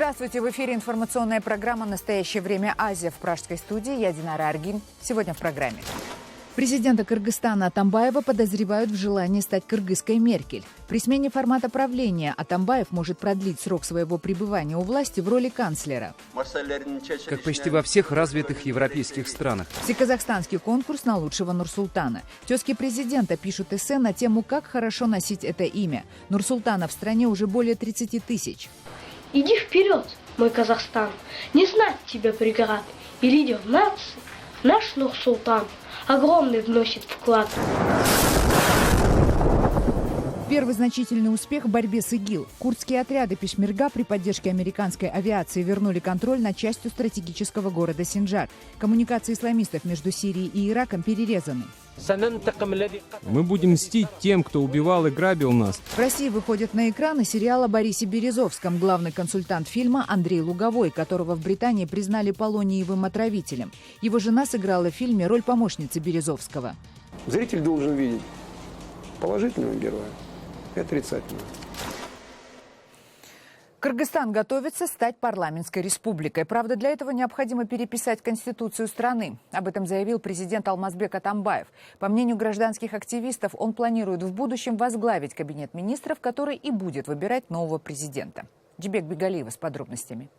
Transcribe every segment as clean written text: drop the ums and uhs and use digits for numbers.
Здравствуйте! В эфире информационная программа «Настоящее время. Азия». В пражской студии я Динара Аргин. Сегодня в программе. Президента Кыргызстана Атамбаева подозревают в желании стать кыргызской Меркель. При смене формата правления Атамбаев может продлить срок своего пребывания у власти в роли канцлера. Как почти во всех развитых европейских странах. Всеказахстанский конкурс на лучшего Нурсултана. Тезки президента пишут эссе на тему, как хорошо носить это имя. Нурсултана в стране уже более 30 тысяч. Иди вперед, мой Казахстан, не знать тебе преград. И лидер нации, наш Нурсултан, огромный вносит вклад. Первый значительный успех в борьбе с ИГИЛ. Курдские отряды Пешмерга при поддержке американской авиации вернули контроль над частью стратегического города Синджар. Коммуникации исламистов между Сирией и Ираком перерезаны. Мы будем мстить тем, кто убивал и грабил нас. В России выходит на экраны сериал о Борисе Березовском. Главный консультант фильма Андрей Луговой, которого в Британии признали полониевым отравителем. Его жена сыграла в фильме роль помощницы Березовского. Зритель должен видеть положительного героя и отрицательного. Кыргызстан готовится стать парламентской республикой. Правда, для этого необходимо переписать конституцию страны. Об этом заявил президент Алмазбек Атамбаев. По мнению гражданских активистов, он планирует в будущем возглавить кабинет министров, который и будет выбирать нового президента. Джибек Бегалиева с подробностями.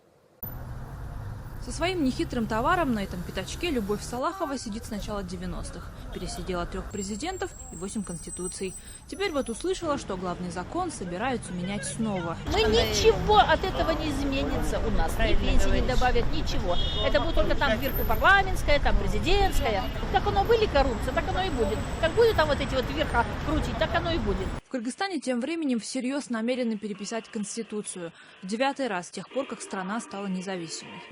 Со своим нехитрым товаром на этом пятачке Любовь Салахова сидит с начала 90-х. Пересидела 3 президентов и 8 конституций. Теперь вот услышала, что главный закон собираются менять снова. Мы ничего от этого не изменится у нас. Ни пенсии не добавят, ничего. Это будет только там вверху парламентская, там президентская. Как оно были коррупция, так оно и будет. Как будет там вот эти вот вверха крутить, так оно и будет. В Кыргызстане тем временем всерьез намерены переписать конституцию. В 9-й раз с тех пор, как страна стала независимой.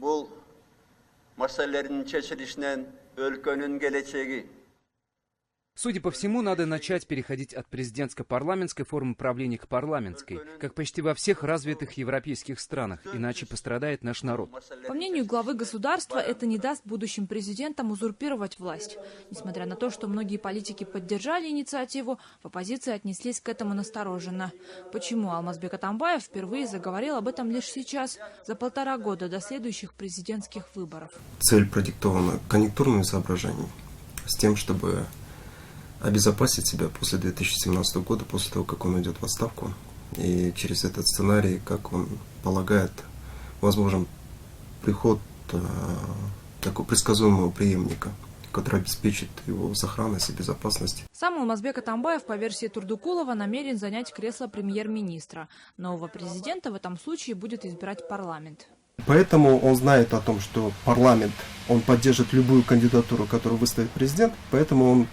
Судя по всему, надо начать переходить от президентско-парламентской формы правления к парламентской, как почти во всех развитых европейских странах, иначе пострадает наш народ. По мнению главы государства, это не даст будущим президентам узурпировать власть. Несмотря на то, что многие политики поддержали инициативу, в оппозиции отнеслись к этому настороженно. Почему Алмазбек Атамбаев впервые заговорил об этом лишь сейчас, за 1,5 года до следующих президентских выборов? Цель продиктована конъюнктурными соображениями, с тем, чтобы обезопасить себя после 2017 года, после того, как он уйдет в отставку. И через этот сценарий, как он полагает, возможен приход такого предсказуемого преемника, который обеспечит его сохранность и безопасность. Сам Алмазбек Атамбаев, по версии Турдукулова, намерен занять кресло премьер-министра. Нового президента в этом случае будет избирать парламент. Поэтому он знает о том, что парламент, он поддержит любую кандидатуру, которую выставит президент, поэтому он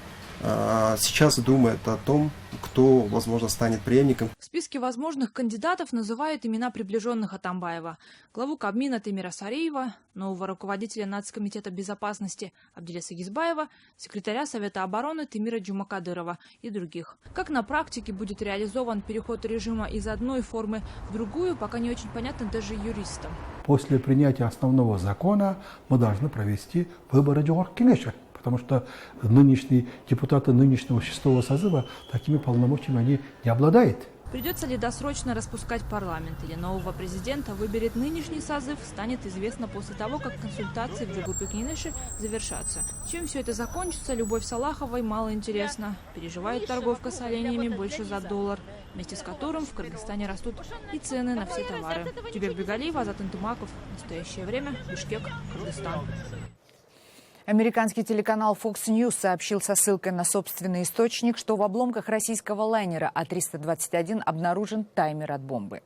сейчас думает о том, кто, возможно, станет преемником. В списке возможных кандидатов называют имена приближенных Атамбаева: главу Кабмина Темира Сариева, нового руководителя Нацкомитета безопасности Абдиля Сагизбаева, секретаря Совета обороны Темира Джумакадырова и других. Как на практике будет реализован переход режима из одной формы в другую, пока не очень понятно даже юристам. После принятия основного закона мы должны провести выборы Джохар Кенеша. Потому что нынешние депутаты нынешнего 6-го созыва такими полномочиями они не обладают. Придется ли досрочно распускать парламент или нового президента выберет нынешний созыв, станет известно после того, как консультации в Джугупе Кенеше завершатся. Чем все это закончится, Любовь Салаховой мало интересно. Переживает торговка с оленями больше за $1, вместе с которым в Кыргызстане растут и цены на все товары. Джибек Бегалиева, Азат Интумаков. Настоящее время. Бишкек, Кыргызстан. Американский телеканал Fox News сообщил со ссылкой на собственный источник, что в обломках российского лайнера А-321 обнаружен таймер от бомбы.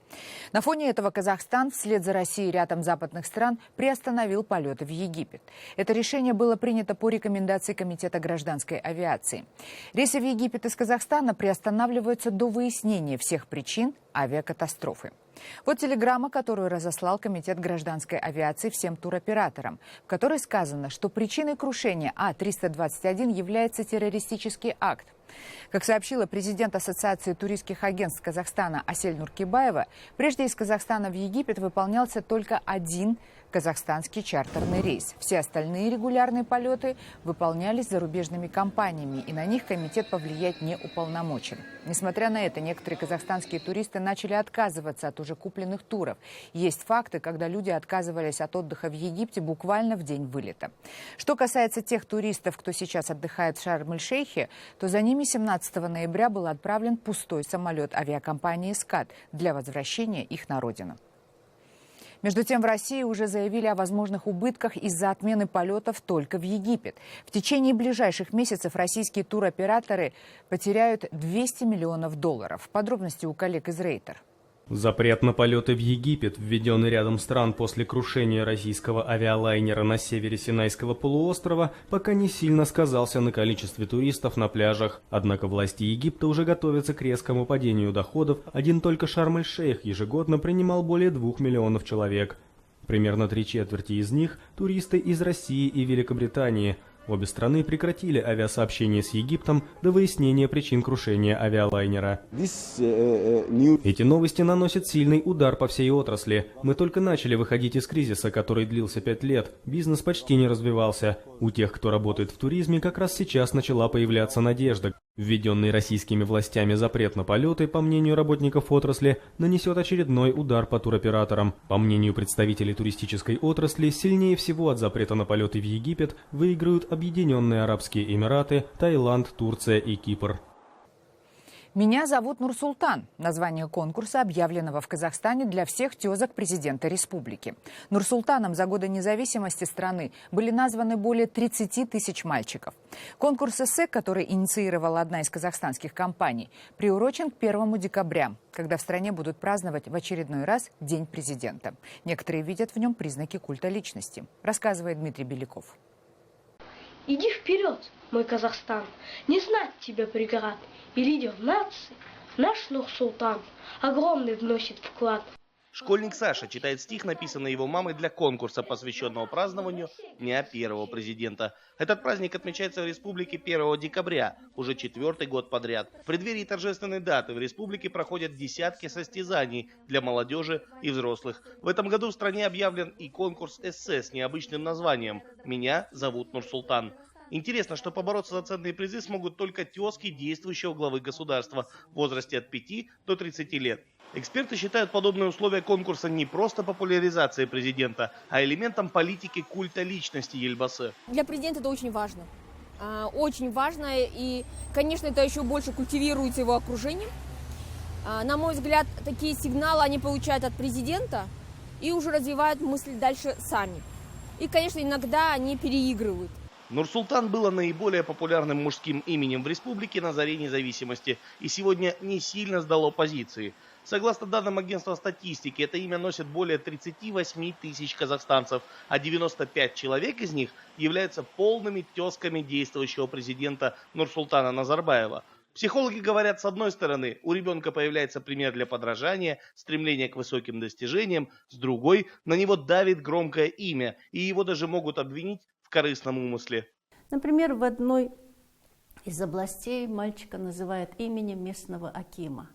На фоне этого Казахстан вслед за Россией и рядом западных стран приостановил полеты в Египет. Это решение было принято по рекомендации Комитета гражданской авиации. Рейсы в Египет из Казахстана приостанавливаются до выяснения всех причин авиакатастрофы. Вот телеграмма, которую разослал Комитет гражданской авиации всем туроператорам, в которой сказано, что причиной крушения А-321 является террористический акт. Как сообщила президент Ассоциации туристских агентств Казахстана Асель Нуркибаева, прежде из Казахстана в Египет выполнялся только один казахстанский чартерный рейс. Все остальные регулярные полеты выполнялись зарубежными компаниями, и на них комитет повлиять не уполномочен. Несмотря на это, некоторые казахстанские туристы начали отказываться от уже купленных туров. Есть факты, когда люди отказывались от отдыха в Египте буквально в день вылета. Что касается тех туристов, кто сейчас отдыхает в Шарм-эль-Шейхе, то за ними 17 ноября был отправлен пустой самолет авиакомпании «Скат» для возвращения их на родину. Между тем, в России уже заявили о возможных убытках из-за отмены полетов только в Египет. В течение ближайших месяцев российские туроператоры потеряют $200 миллионов. Подробности у коллег из Рейтер. Запрет на полеты в Египет, введенный рядом стран после крушения российского авиалайнера на севере Синайского полуострова, пока не сильно сказался на количестве туристов на пляжах. Однако власти Египта уже готовятся к резкому падению доходов. Один только Шарм-эль-Шейх ежегодно принимал более 2 миллионов человек. Примерно 3/4 из них – туристы из России и Великобритании. Обе страны прекратили авиасообщение с Египтом до выяснения причин крушения авиалайнера. Эти новости наносят сильный удар по всей отрасли. Мы только начали выходить из кризиса, который длился 5 лет. Бизнес почти не развивался. У тех, кто работает в туризме, как раз сейчас начала появляться надежда. Введенный российскими властями запрет на полеты, по мнению работников отрасли, нанесет очередной удар по туроператорам. По мнению представителей туристической отрасли, сильнее всего от запрета на полеты в Египет выиграют Объединенные Арабские Эмираты, Таиланд, Турция и Кипр. «Меня зовут Нурсултан» – название конкурса, объявленного в Казахстане для всех тезок президента республики. Нурсултаном за годы независимости страны были названы более 30 тысяч мальчиков. Конкурс эссе, который инициировала одна из казахстанских компаний, приурочен к 1 декабря, когда в стране будут праздновать в очередной раз День президента. Некоторые видят в нем признаки культа личности, рассказывает Дмитрий Беляков. Иди вперед, мой Казахстан, не знать тебя преград, и лидер нации, наш Нурсултан, огромный вносит вклад. Школьник Саша читает стих, написанный его мамой для конкурса, посвященного празднованию Дня первого президента. Этот праздник отмечается в республике 1 декабря, уже 4-й год подряд. В преддверии торжественной даты в республике проходят десятки состязаний для молодежи и взрослых. В этом году в стране объявлен и конкурс эссе с необычным названием «Меня зовут Нурсултан». Интересно, что побороться за ценные призы смогут только тезки действующего главы государства в возрасте от 5 до 30 лет. Эксперты считают подобные условия конкурса не просто популяризацией президента, а элементом политики культа личности Ельбасы. Для президента это очень важно. Очень важно, и, конечно, это еще больше культивирует его окружение. На мой взгляд, такие сигналы они получают от президента и уже развивают мысль дальше сами. И, конечно, иногда они переигрывают. Нурсултан было наиболее популярным мужским именем в республике на заре независимости и сегодня не сильно сдало позиции. Согласно данным агентства статистики, это имя носит более 38 тысяч казахстанцев, а 95 человек из них являются полными тезками действующего президента Нурсултана Назарбаева. Психологи говорят, с одной стороны, у ребенка появляется пример для подражания, стремление к высоким достижениям, с другой, на него давит громкое имя, и его даже могут обвинить в корыстном умысле. Например, в одной из областей мальчика называют именем местного акима.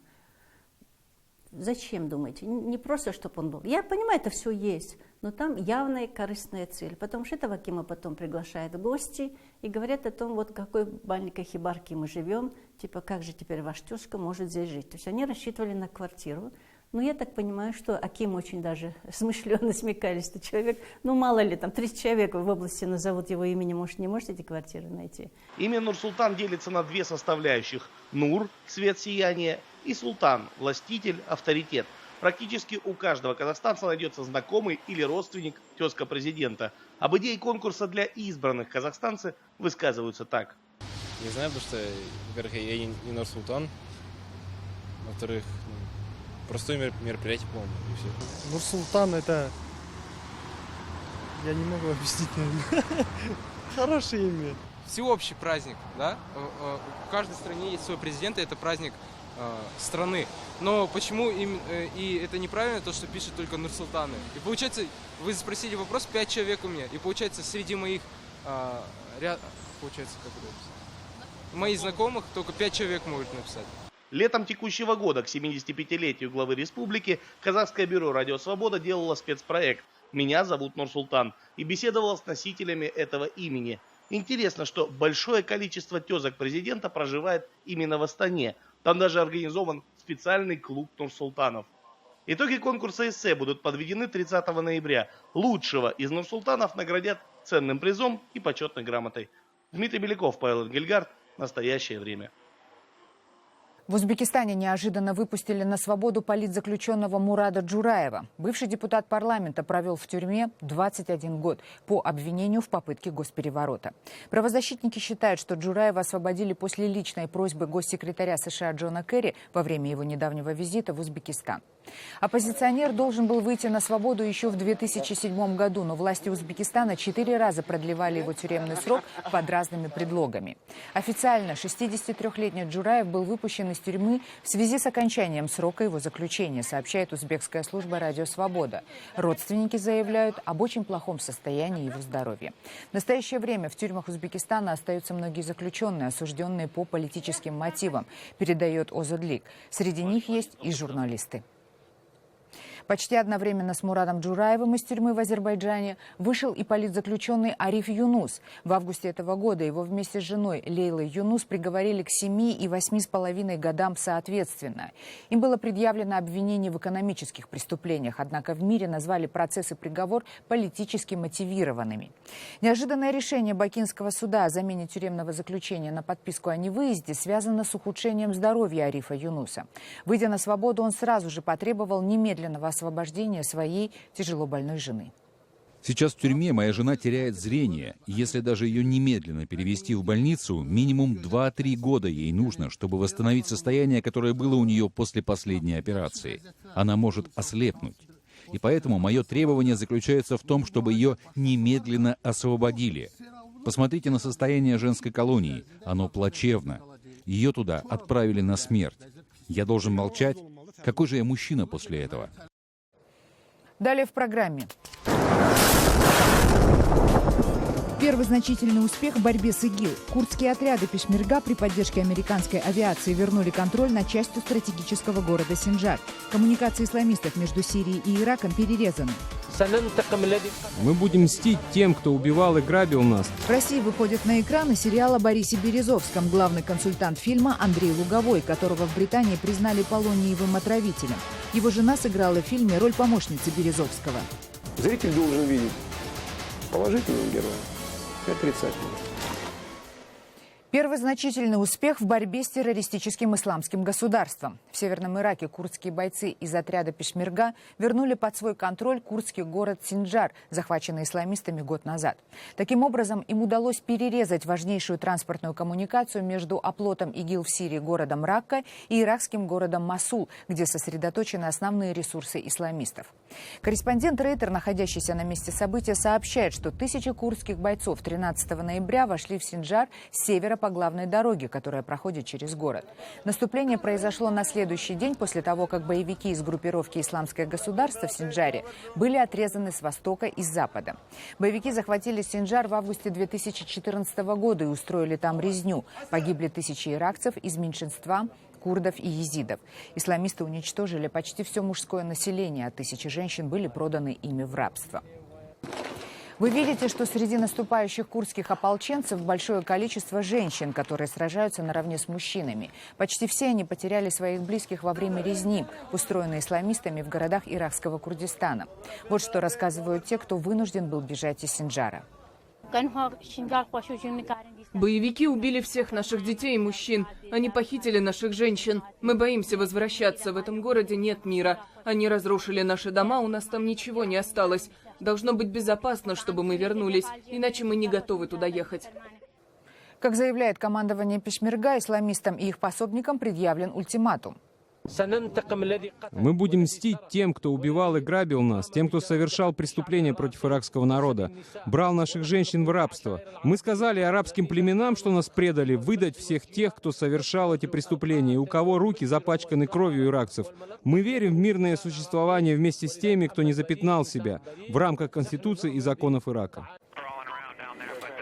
Зачем, думаете? Не просто, чтобы он был. Я понимаю, это все есть, но там явная корыстная цель, потому что этого акима потом приглашают в гости и говорят о том, вот какой маленькой хибарке мы живем, типа, как же теперь ваш тезка может здесь жить. То есть они рассчитывали на квартиру. Но я так понимаю, что аким очень даже смышленно смекались, что человек, ну мало ли, там 30 человек в области назовут его имени, может, не может эти квартиры найти. Имя Нурсултан делится на две составляющих. Нур – цвет сияния, и Султан – властитель, авторитет. Практически у каждого казахстанца найдется знакомый или родственник тезка президента. Об идее конкурса для избранных казахстанцы высказываются так. Не знаю, потому что, во-первых, я не Нурсултан, во-вторых, простое мероприятие, по-моему, и все. Нурсултан это... Я не могу объяснить, наверное. Хорошее имя. Всеобщий праздник, да? В каждой стране есть свой президент, и это праздник страны. Но почему и это неправильно, то, что пишет только Нурсултаны. И получается, вы спросили вопрос, 5 человек у меня, и получается, среди моих моих знакомых только 5 человек могут написать. Летом текущего года к 75-летию главы республики Казахское бюро «Радио Свобода» делало спецпроект. «Меня зовут Нурсултан» и беседовала с носителями этого имени. Интересно, что большое количество тезок президента проживает именно в Астане. Там даже организован специальный клуб Нурсултанов. Итоги конкурса эссе будут подведены 30 ноября. Лучшего из Нурсултанов наградят ценным призом и почетной грамотой. Дмитрий Беляков, Павел Энгельгард. Настоящее время. В Узбекистане неожиданно выпустили на свободу политзаключенного Мурада Джураева. Бывший депутат парламента провел в тюрьме 21 год по обвинению в попытке госпереворота. Правозащитники считают, что Джураева освободили после личной просьбы госсекретаря США Джона Керри во время его недавнего визита в Узбекистан. Оппозиционер должен был выйти на свободу еще в 2007 году, но власти Узбекистана 4 раза продлевали его тюремный срок под разными предлогами. Официально 63-летний Джураев был выпущен из тюрьмы в связи с окончанием срока его заключения, сообщает узбекская служба «Радио Свобода». Родственники заявляют об очень плохом состоянии его здоровья. В настоящее время в тюрьмах Узбекистана остаются многие заключенные, осужденные по политическим мотивам, передает Озодлик. Среди них есть и журналисты. Почти одновременно с Мурадом Джураевым из тюрьмы в Азербайджане вышел и политзаключенный Ариф Юнус. В августе этого года его вместе с женой Лейлой Юнус приговорили к 7 и 8,5 годам соответственно. Им было предъявлено обвинение в экономических преступлениях, однако в мире назвали процесс и приговор политически мотивированными. Неожиданное решение Бакинского суда о замене тюремного заключения на подписку о невыезде связано с ухудшением здоровья Арифа Юнуса. Выйдя на свободу, он сразу же потребовал немедленного освобождения своей тяжелобольной жены. Сейчас в тюрьме моя жена теряет зрение. Если даже ее немедленно перевести в больницу, минимум 2-3 года ей нужно, чтобы восстановить состояние, которое было у нее после последней операции. Она может ослепнуть. И поэтому мое требование заключается в том, чтобы ее немедленно освободили. Посмотрите на состояние женской колонии. Оно плачевно. Ее туда отправили на смерть. Я должен молчать? Какой же я мужчина после этого? Далее в программе. Первый значительный успех в борьбе с ИГИЛ. Курдские отряды Пешмерга при поддержке американской авиации вернули контроль над частью стратегического города Синджар. Коммуникации исламистов между Сирией и Ираком перерезаны. Мы будем мстить тем, кто убивал и грабил нас. В России выходит на экраны сериал о Борисе Березовском. Главный консультант фильма Андрей Луговой, которого в Британии признали полониевым отравителем. Его жена сыграла в фильме роль помощницы Березовского. Зритель должен видеть положительного героя и отрицательного. Первый значительный успех в борьбе с террористическим исламским государством. В Северном Ираке курдские бойцы из отряда Пешмерга вернули под свой контроль курдский город Синджар, захваченный исламистами год назад. Таким образом, им удалось перерезать важнейшую транспортную коммуникацию между оплотом ИГИЛ в Сирии городом Ракка и иракским городом Мосул, где сосредоточены основные ресурсы исламистов. Корреспондент Рейтер, находящийся на месте события, сообщает, что тысячи курдских бойцов 13 ноября вошли в Синджар с севера по главной дороге, которая проходит через город. Наступление произошло на следующий день после того, как боевики из группировки «Исламское государство» в Синджаре были отрезаны с востока и с запада. Боевики захватили Синджар в августе 2014 года и устроили там резню. Погибли тысячи иракцев из меньшинства курдов и езидов. Исламисты уничтожили почти все мужское население, а тысячи женщин были проданы ими в рабство. Вы видите, что среди наступающих курдских ополченцев большое количество женщин, которые сражаются наравне с мужчинами. Почти все они потеряли своих близких во время резни, устроенной исламистами в городах иракского Курдистана. Вот что рассказывают те, кто вынужден был бежать из Синджара. Боевики убили всех наших детей и мужчин. Они похитили наших женщин. Мы боимся возвращаться. В этом городе нет мира. Они разрушили наши дома, у нас там ничего не осталось. Должно быть безопасно, чтобы мы вернулись, иначе мы не готовы туда ехать. Как заявляет командование Пешмерга, исламистам и их пособникам предъявлен ультиматум. Мы будем мстить тем, кто убивал и грабил нас, тем, кто совершал преступления против иракского народа, брал наших женщин в рабство. Мы сказали арабским племенам, что нас предали, выдать всех тех, кто совершал эти преступления, и у кого руки запачканы кровью иракцев. Мы верим в мирное существование вместе с теми, кто не запятнал себя, в рамках Конституции и законов Ирака.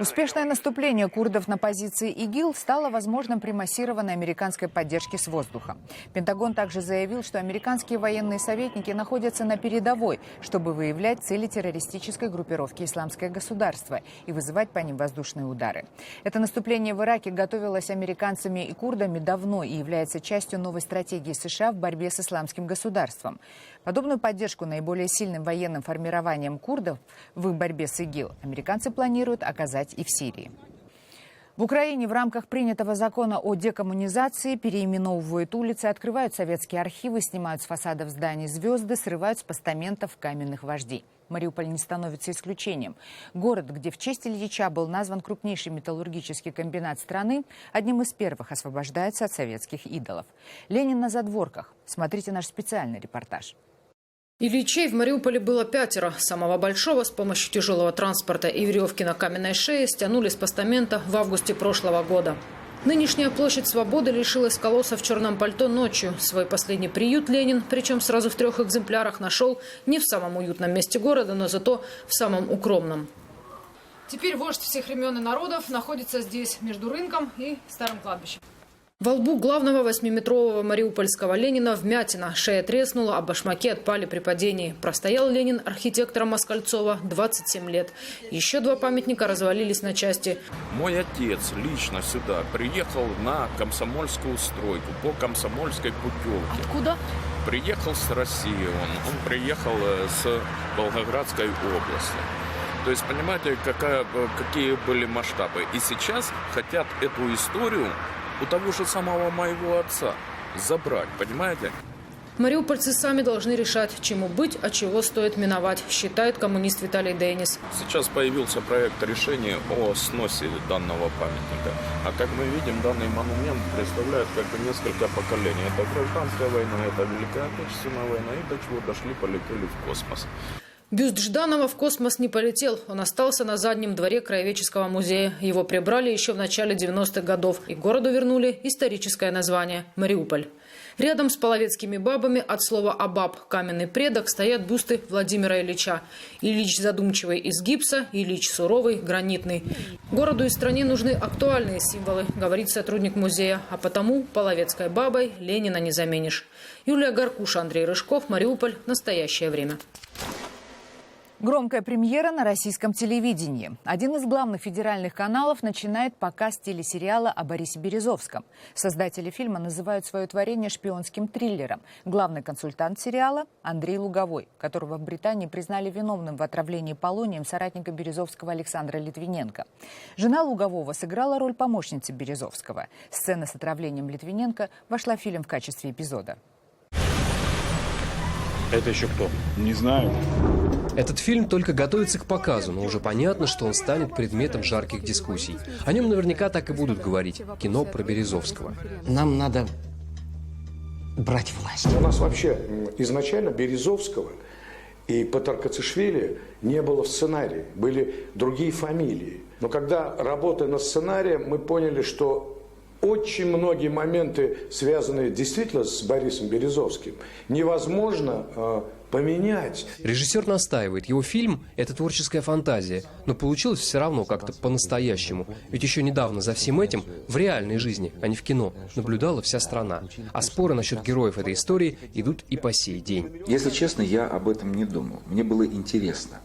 Успешное наступление курдов на позиции ИГИЛ стало возможным при массированной американской поддержке с воздуха. Пентагон также заявил, что американские военные советники находятся на передовой, чтобы выявлять цели террористической группировки «Исламское государство» и вызывать по ним воздушные удары. Это наступление в Ираке готовилось американцами и курдами давно и является частью новой стратегии США в борьбе с «Исламским государством». Подобную поддержку наиболее сильным военным формированием курдов в их борьбе с ИГИЛ американцы планируют оказать и в Сирии. В Украине в рамках принятого закона о декоммунизации переименовывают улицы, открывают советские архивы, снимают с фасадов зданий звезды, срывают с постаментов каменных вождей. Мариуполь не становится исключением. Город, где в честь Ильича был назван крупнейший металлургический комбинат страны, одним из первых освобождается от советских идолов. Ленин на задворках. Смотрите наш специальный репортаж. Ильичей в Мариуполе было 5. Самого большого с помощью тяжелого транспорта и веревки на каменной шее стянули с постамента в августе прошлого года. Нынешняя площадь Свободы лишилась колосса в черном пальто ночью. Свой последний приют Ленин, причем сразу в 3 экземплярах, нашел не в самом уютном месте города, но зато в самом укромном. Теперь вождь всех времен и народов находится здесь, между рынком и старым кладбищем. Во лбу главного 8-метрового мариупольского Ленина вмятина. Шея треснула, а башмаки отпали при падении. Простоял Ленин архитектора Москальцова 27 лет. Еще 2 памятника развалились на части. Мой отец лично сюда приехал на комсомольскую стройку по комсомольской путевке. Откуда? Приехал с России он приехал с Волгоградской области. То есть, понимаете, какие были масштабы. И сейчас хотят эту историю у того же самого моего отца забрать, понимаете? Мариупольцы сами должны решать, чему быть, а чего стоит миновать, считает коммунист Виталий Денис. Сейчас появился проект решения о сносе данного памятника. А как мы видим, данный монумент представляет как бы несколько поколений. Это гражданская война, это Великая Отечественная война, и до чего дошли, полетели в космос. Бюст Жданова в космос не полетел. Он остался на заднем дворе Краеведческого музея. Его прибрали еще в начале 90-х годов. И городу вернули историческое название – Мариуполь. Рядом с половецкими бабами от слова «абаб» – каменный предок, стоят бюсты Владимира Ильича. Ильич задумчивый из гипса, Ильич суровый, гранитный. Городу и стране нужны актуальные символы, говорит сотрудник музея. А потому половецкой бабой Ленина не заменишь. Юлия Гаркуша, Андрей Рыжков, Мариуполь. Настоящее время. Громкая премьера на российском телевидении. Один из главных федеральных каналов начинает показ телесериала о Борисе Березовском. Создатели фильма называют свое творение шпионским триллером. Главный консультант сериала – Андрей Луговой, которого в Британии признали виновным в отравлении полонием соратника Березовского Александра Литвиненко. Жена Лугового сыграла роль помощницы Березовского. Сцена с отравлением Литвиненко вошла в фильм в качестве эпизода. Это еще кто? Не знаю. Этот фильм только готовится к показу, но уже понятно, что он станет предметом жарких дискуссий. О нем наверняка так и будут говорить. Кино про Березовского. Нам надо брать власть. У нас вообще изначально Березовского и Патаркацишвили не было в сценарии. Были другие фамилии. Но когда работая над сценарием, мы поняли, что очень многие моменты, связанные действительно с Борисом Березовским, невозможно поменять. Режиссер настаивает, его фильм – это творческая фантазия, но получилось все равно как-то по-настоящему. Ведь еще недавно за всем этим, в реальной жизни, а не в кино, наблюдала вся страна. А споры насчет героев этой истории идут и по сей день. Если честно, я об этом не думал. Мне было интересно.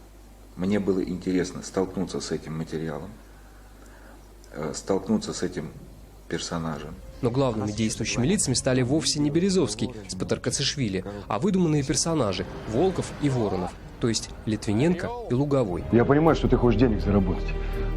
Мне было интересно столкнуться с этим материалом, столкнуться с этим персонажем. Но главными действующими лицами стали вовсе не Березовский с Патаркацишвили, а выдуманные персонажи – Волков и Воронов, то есть Литвиненко и Луговой. Я понимаю, что ты хочешь денег заработать,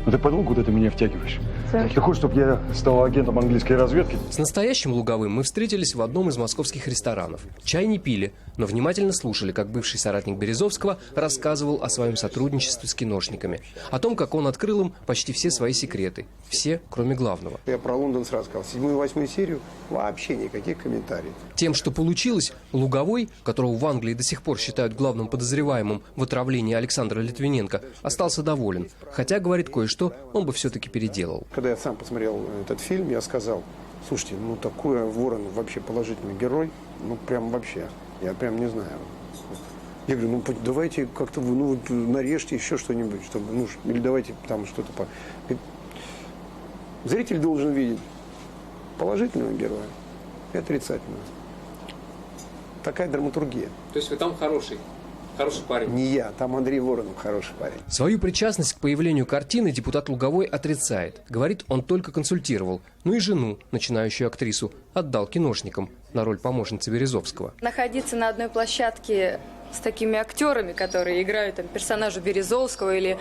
но ты подумал, куда ты меня втягиваешь? Ты хочешь, чтобы я стал агентом английской разведки? С настоящим Луговым мы встретились в одном из московских ресторанов. Чай не пили, но внимательно слушали, как бывший соратник Березовского рассказывал о своем сотрудничестве с киношниками. О том, как он открыл им почти все свои секреты. Все, кроме главного. Я про Лондон сразу сказал. 7-ю и 8-ю серию вообще никаких комментариев. Тем, что получилось, Луговой, которого в Англии до сих пор считают главным подозреваемым в отравлении Александра Литвиненко, остался доволен. Хотя, говорит, кое-что он бы все-таки переделал. Когда я сам посмотрел этот фильм, я сказал: слушайте, ну такой Ворон вообще положительный герой, ну прям вообще, я прям не знаю. Я говорю, ну давайте как-то нарежьте еще что-нибудь, чтобы, или давайте там что-то. Зритель должен видеть положительного героя и отрицательного. Такая драматургия. То есть вы там хороший парень? Не я, там Андрей Воронов хороший парень. Свою причастность к появлению картины депутат Луговой отрицает. Говорит, он только консультировал. Ну и жену, начинающую актрису, отдал киношникам на роль помощницы Березовского. Находиться на одной площадке с такими актерами, которые играют там, персонажа Березовского или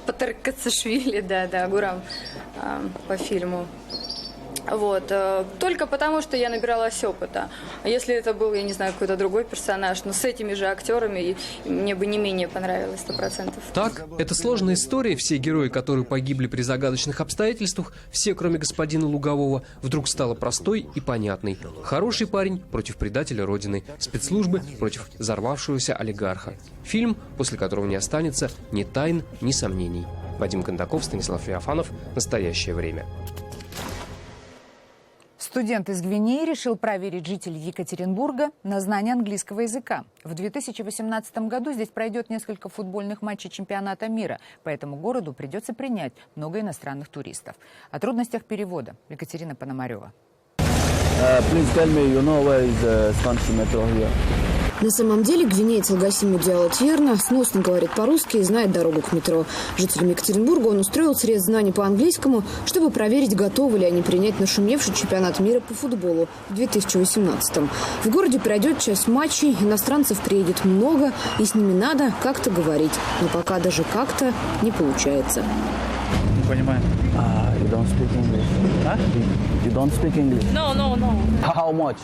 Патаркацишвили, да, Гурам по фильму. Вот. Только потому, что я набиралась опыта. А если это был, я не знаю, какой-то другой персонаж, но с этими же актерами мне бы не менее понравилось 100%. Так, это сложная история. Все герои, которые погибли при загадочных обстоятельствах, все, кроме господина Лугового, вдруг стала простой и понятной. Хороший парень против предателя Родины, спецслужбы против взорвавшегося олигарха. Фильм, после которого не останется ни тайн, ни сомнений. Вадим Кондаков, Станислав Феофанов. Настоящее время. Студент из Гвинеи решил проверить жителей Екатеринбурга на знание английского языка. В 2018 году здесь пройдет несколько футбольных матчей чемпионата мира, поэтому городу придется принять много иностранных туристов. О трудностях перевода Екатерина Пономарева. На самом деле гвинеец Алгасиму Диалатьерна сносно говорит по-русски и знает дорогу к метро. Жителям Екатеринбурга он устроил срез знаний по английскому, чтобы проверить, готовы ли они принять нашумевший чемпионат мира по футболу в 2018-м. В городе пройдет часть матчей, иностранцев приедет много, и с ними надо как-то говорить. Но пока даже как-то не получается. Не понимаю. You don't speak English. Huh? You don't speak English? No. How much?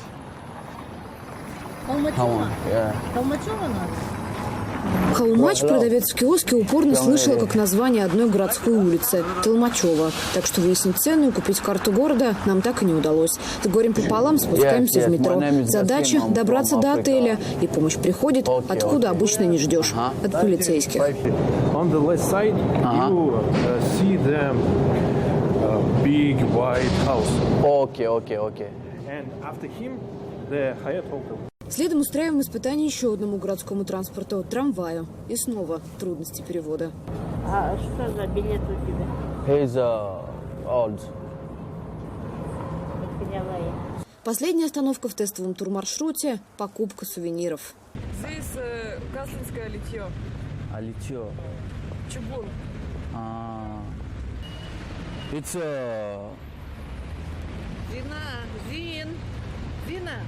Хаумач продавец в киоске упорно слышала как название одной городской улицы – Толмачева. Так что выяснить цену и купить карту города нам так и не удалось. С горем пополам спускаемся в метро. Задача – добраться до отеля. И помощь приходит, откуда обычно не ждешь – от полицейских. Следом устраиваем испытание еще одному городскому транспорту – трамваю. И снова трудности перевода. А что за билет у тебя? Old. Последняя остановка в тестовом турмаршруте – покупка сувениров. Здесь гаслинское литье. А литье? Чугун. Вина.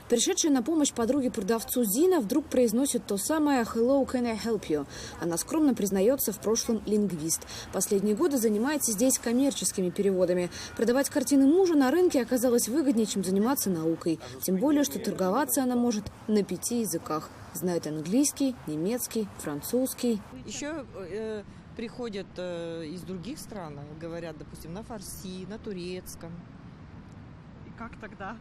Пришедшая на помощь подруге-продавцу Зина вдруг произносит то самое «Hello, can I help you?». Она скромно признается, в прошлом лингвист. Последние годы занимается здесь коммерческими переводами. Продавать картины мужа на рынке оказалось выгоднее, чем заниматься наукой. Тем более, что торговаться она может на 5 языках. Знает английский, немецкий, французский. Еще приходят из других стран, говорят, допустим, на фарси, на турецком. И как тогда?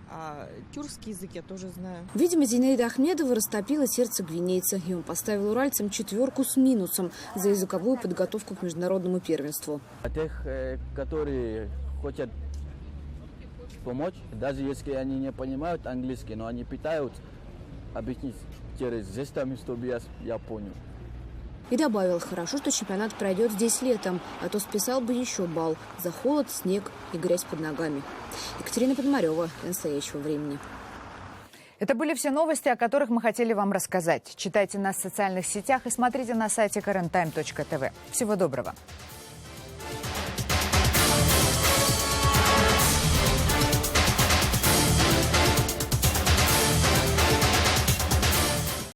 А тюркский язык я тоже знаю. Видимо, Зинаида Ахмедова растопила сердце гвинейца, и он поставил уральцам 4 с минусом за языковую подготовку к международному первенству. Тех, которые хотят помочь, даже если они не понимают английский, но они пытаются объяснить через жестами, чтобы я понял. И добавил, хорошо, что чемпионат пройдет здесь летом, а то списал бы еще балл за холод, снег и грязь под ногами. Екатерина Пономарева, «Настоящего времени». Это были все новости, о которых мы хотели вам рассказать. Читайте нас в социальных сетях и смотрите на сайте karenTime.tv. Всего доброго.